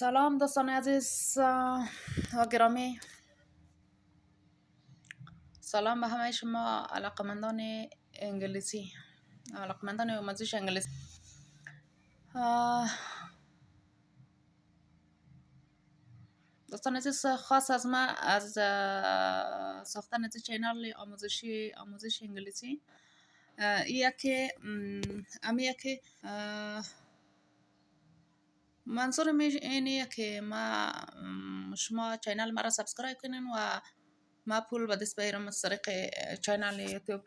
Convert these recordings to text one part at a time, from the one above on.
سلام دوستان عزیز و گرامی. سلام به همه شما علاقمندان انگلیسی، علاقمندان آموزش انگلیسی. آه، دوستان عزیز، خاص از ما از ساختن از چینل آموزش انگلیسی ایه که امیه که منظور اینه که شما چینل مرا سابسکرایب کنین و ما پول به دست بیارم از طریق چینل یوتیوب.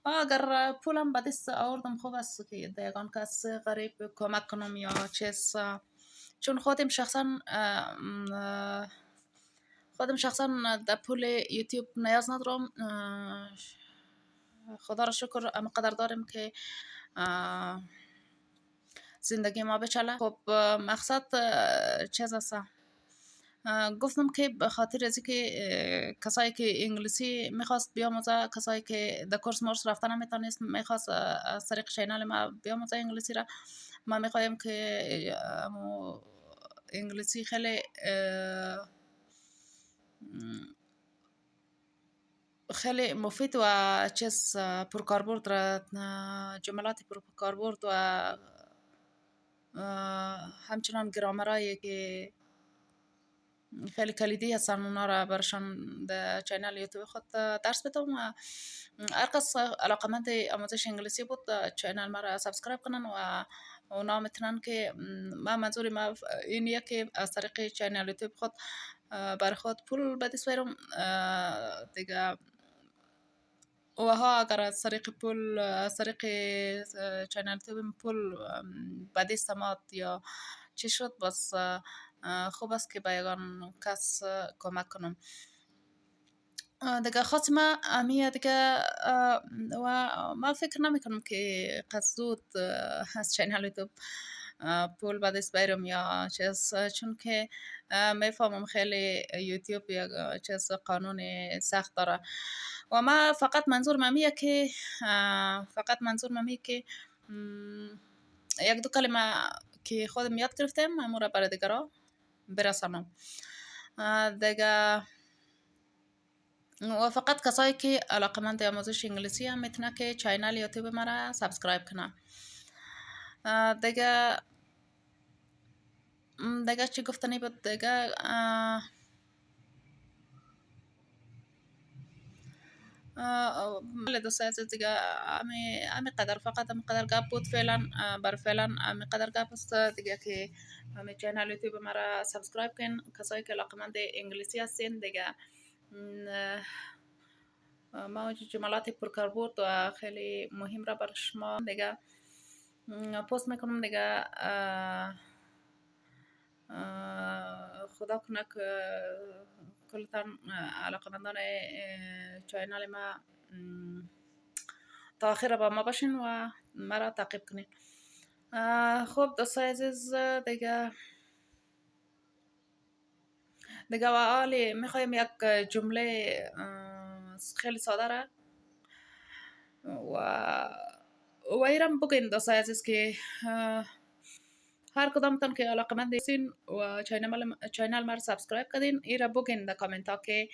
اگر پولم به دست آوردم خوب است که به یگان کس غریب کمک کنم یا چیز، چون خودم شخصا در پول یوتیوب نیاز ندارم. خدا را شکر ام قدر داریم که زندگی ما بچله. خب مقصد چیز است. گفتم که به خاطر از که کسایی که انگلیسی میخواست بیاموزه، کسایی که در کورس مورس رفتن نمیتونست، میخواست از طریق چینل ما بیاموزه انگلیسی را، ما میخوایم که انگلیسی خیلی مفید و چیز پرکاربرد را، جملات پرکاربرد و همچنان گرامرایی که خیلی کلیدی هستن اونا را برشان در چینل یوتیوب خود درس بدم و هر کس علاقمند آموزش انگلیسی بود چینل ما را سابسکرایب کنن و اونا میتونن که منظور ما اینیه که از طریق چینل یوتیوب خود بر خود پول به دست بیارم دیگه. و ها اگر از طریق چینل یوتیوب پول به دست آمد یا چی شد، بس خوب است که به یگان کس کمک کنم. دیگه خاص ما امیه دیگه و ما فکر نمی کنم که قصد از چینل یوتیوب پول به دست بیارم یا چیز، چون که میفهمم خیلی یوتیوب یا چیز قانون سخت داره و ما فقط منظور ممیه که یک دو کلمه که خودم یاد گرفتم امو را برای دیگران برسانم دیگه. و فقط کسایی که علاقمند آموزش انگلیسی هم میتونه که چینل یوتیوب مرا سابسکرایب کنه. دیگه چی گفتنی بود دیگه؟ بله دوست عزیز، دیگه امی قدر، فقط امی قدر گپ بود فعلا. بر فعلا امی قدر گپ است دیگه که امی چینل یوتیوب مرا سابسکرایب کن کسایی که علاقمند انگلیسی هستین دیگه. ما جملات پرکاربرد و خیلی مهم را بر شما دیگه پست میکنم دیگه. خدا کنه که کلتان علاقمندان چینل ما تا آخر با ما باشین و مرا تعقیب کنین. خب دوستای عزیز، دیگه و حالی میخوایم یک جمله خیلی ساده را و ایرم بگین دوستای عزیز که هر کدامتان که علاقمند هستین و چینل ما رو سابسکرایب کردین، ایرا بگین در کامنت ها که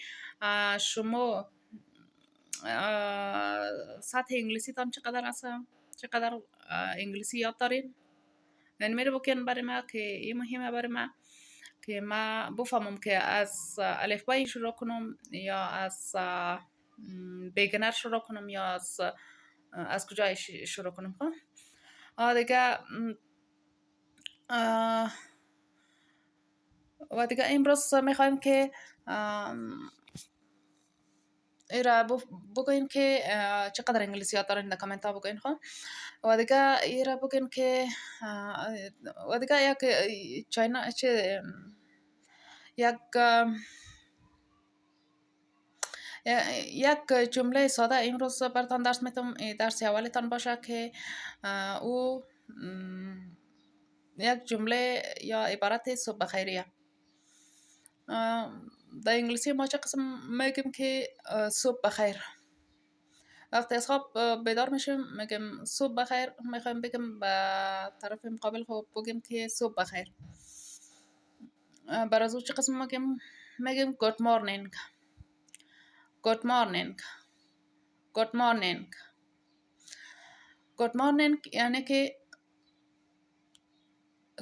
شما سطح انگلیسی تان چقدر است، چقدر انگلیسی یاد دارین. یعنی میره بگین برای ما که این مهمه برای ما که ما بفهمم که از الفبای شروع کنم یا از بیگنر شروع کنم یا از کجای شروع کنم. دیگه و دیگه امروز میخوایم که ایرا بگوین که چقدر انگلیسی یاد دارین در کامنت ها بگوین. خب و دیگه ایرا بگین که و دیگه یک جمله ساده امروز براتان درس میتم. درس اولیتان باشه که او یک جمله یا عبارت صبح بخیریه. در انگلیسی ما چه قسم میگیم که صبح بخیر. وقتی از خواب بیدار میشیم میگیم صبح بخیر، میخوایم بگیم به طرف مقابل خوب بگیم که صبح بخیر. بر از او چه قسم میگیم گود مورنینگ. گود مورنینگ. گود مورنینگ. گود مورنینگ یعنی که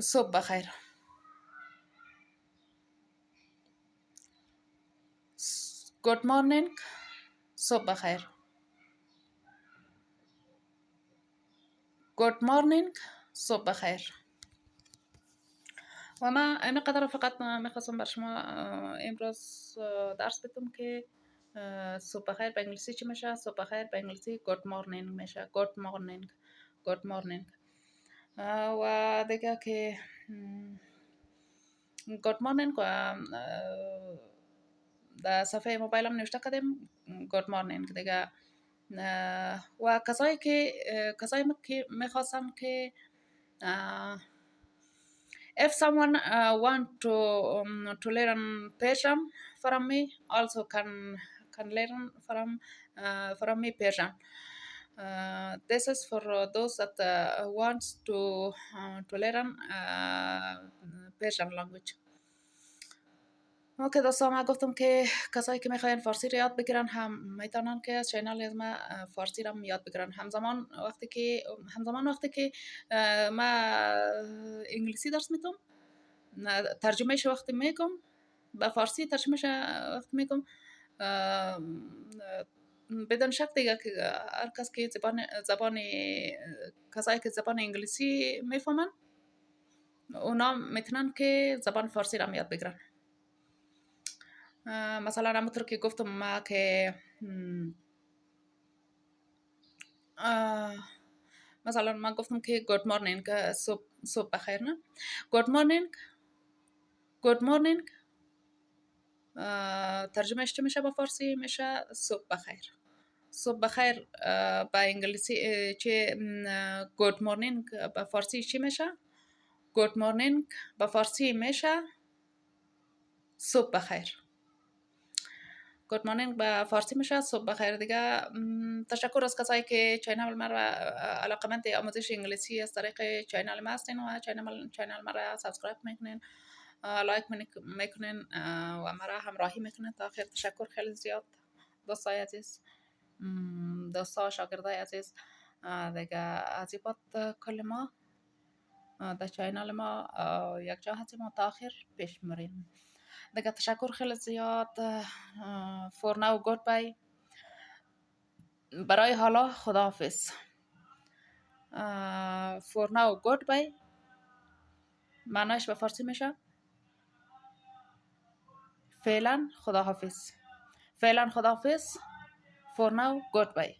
صبح بخیر. گود مورنینگ صبح بخیر. گود مورنینگ صبح بخیر. و من این قدر فقط میخواستم بر شما امروز درس بدم که صبح بخیر به انگلیسی چی میشه. صبح بخیر به انگلیسی گود مورنینگ میشه. گود مورنینگ. گود مورنینگ. و دیگه که گود مورنینگ و در صفحه موبایلم نوشته کردیم گود مورنینگ دیگه. و کسایی که میخواستم که if someone want to learn Persian from me, also can learn from me Persian. This is for those that wants to learn Persian language. اوکی دوستان، من گفتم که کسایی که میخواین فارسی رو یاد بگیرن هم میتونن که از چینل از ما فارسی رو یاد بگیرن. همزمان وقتی که ما انگلیسی درس میتونم، ترجمهش وقتی میگم به فارسی، ترجمهش وقتی میگم بدون شک دیگه که هر کس که زبان کسایی که زبان انگلیسی میفهمن اونا میتونن که زبان فارسی رو یاد بگیرن. مثلا همونطور که گفتم ما که مثلا من گفتم که گود مورنینگ صبح بخیر، نه گود مورنینگ. گود مورنینگ ترجمهش چه میشه به فارسی؟ میشه صبح بخیر. صبح بخیر به انگلیسی چه گود مورنینگ به فارسی چی میشه؟ گود مورنینگ به فارسی میشه صبح بخیر. گود مورنینگ به فارسی میشه صبح بخیر دیگه. تشکر از کسایی که چینل ما را علاقمند آموزش انگلیسی از طریق چینل ما هستین و چینل ما را سابسکرایب میکنین، لایک میکنین و ما را همراهی میکنین تا آخر. تشکر خیلی زیاد دوستای عزیز، دوستا و شاگردای عزیز دیگه. از این بعد کل ما در چینل ما یک جا هستیم و تا آخر پیش میریم دیگه. تشکر خیلی زیاد. فور ناو گود بای. برای حالا خداحافظ. فور ناو گود بای معنیش به فارسی میشه فعلا خداحافظ. فعلا خداحافظ. فور ناو گود بای.